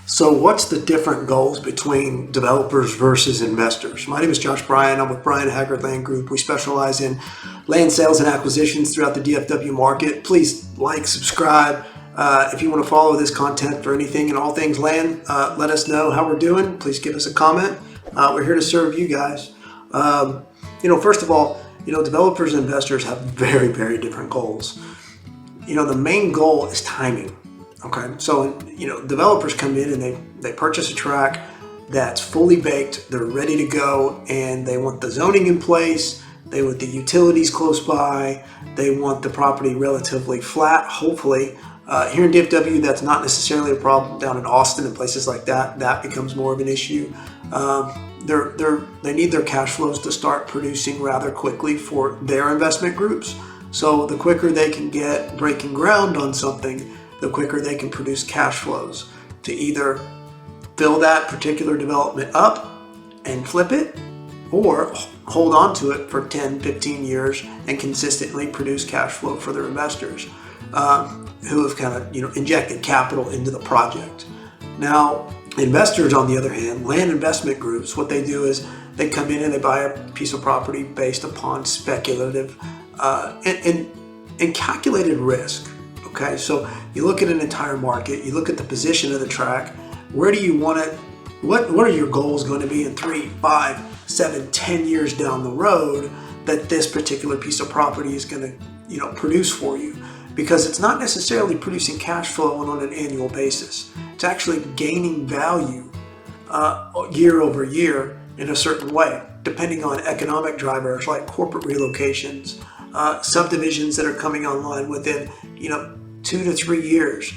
So what's the different goals between developers versus investors? My name is Josh Bryan. I'm with Bryan Haggard Land Group. We specialize in land sales and acquisitions throughout the DFW market. Please like, subscribe. If you want to follow this content or anything and all things land, let us know how we're doing. Please give us a comment. We're here to serve you guys. First of all, developers and investors have very, very different goals. The main goal is timing. Okay, so developers come in and they purchase a tract that's fully baked, they're ready to go, and they want the zoning in place, they want the utilities close by, they want the property relatively flat, hopefully. Here in DFW, that's not necessarily a problem. Down in Austin and places like that becomes more of an issue. They need their cash flows to start producing rather quickly for their investment groups. So the quicker they can get breaking ground on something, the quicker they can produce cash flows to either fill that particular development up and flip it, or hold on to it for 10, 15 years and consistently produce cash flow for their investors who have kind of injected capital into the project. Now, investors, on the other hand, land investment groups, what they do is they come in and they buy a piece of property based upon speculative and calculated risk. Okay, so you look at an entire market, you look at the position of the tract, where do you want it, what are your goals going to be in 3, 5, 7, 10 years down the road that this particular piece of property is going to produce for you? Because it's not necessarily producing cash flow on an annual basis. It's actually gaining value year over year in a certain way, depending on economic drivers like corporate relocations, subdivisions that are coming online within 2 to 3 years.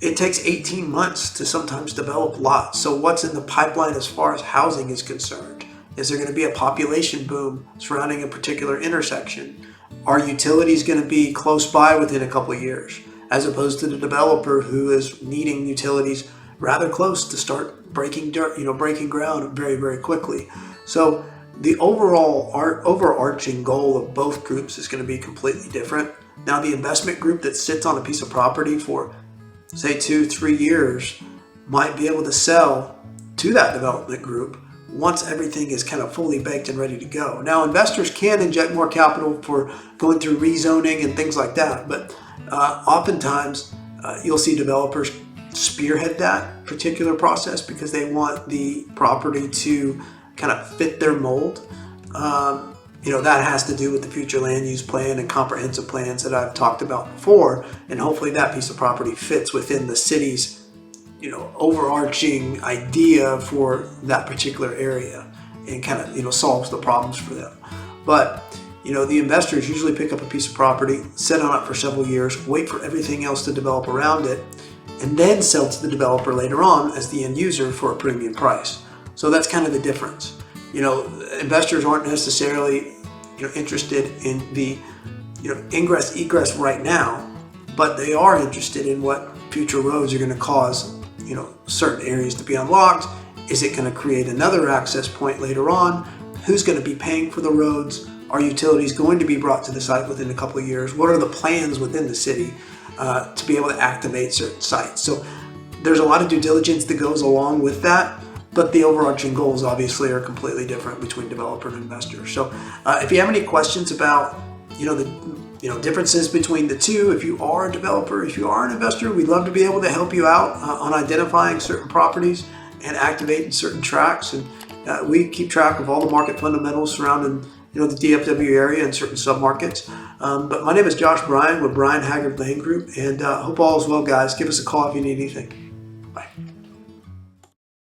It takes 18 months to sometimes develop lots. So what's in the pipeline as far as housing is concerned? Is there going to be a population boom surrounding a particular intersection? Are utilities going to be close by within a couple of years, as opposed to the developer who is needing utilities rather close to start breaking ground very, very quickly? So the overarching goal of both groups is going to be completely different. Now, the investment group that sits on a piece of property for, say, 2-3 years might be able to sell to that development group once everything is kind of fully baked and ready to go. Now, investors can inject more capital for going through rezoning and things like that, but oftentimes you'll see developers spearhead that particular process because they want the property to kind of fit their mold. That has to do with the future land use plan and comprehensive plans that I've talked about before, and hopefully that piece of property fits within the city's overarching idea for that particular area and kind of solves the problems for them. But the investors usually pick up a piece of property, sit on it for several years, wait for everything else to develop around it, and then sell to the developer later on as the end user for a premium price. So that's kind of the difference. Investors aren't necessarily interested in the ingress egress right now, but they are interested in what future roads are going to cause certain areas to be unlocked. Is it going to create another access point later on? Who's going to be paying for the roads? Are utilities going to be brought to the site within a couple of years? What are the plans within the city to be able to activate certain sites? So there's a lot of due diligence that goes along with that, but the overarching goals obviously are completely different between developer and investor. So if you have any questions about the differences between the two, if you are a developer, if you are an investor, we'd love to be able to help you out on identifying certain properties and activating certain tracts. And we keep track of all the market fundamentals surrounding the DFW area and certain submarkets. But my name is Josh Bryan with Bryan Haggard Land Group, and hope all is well, guys. Give us a call if you need anything.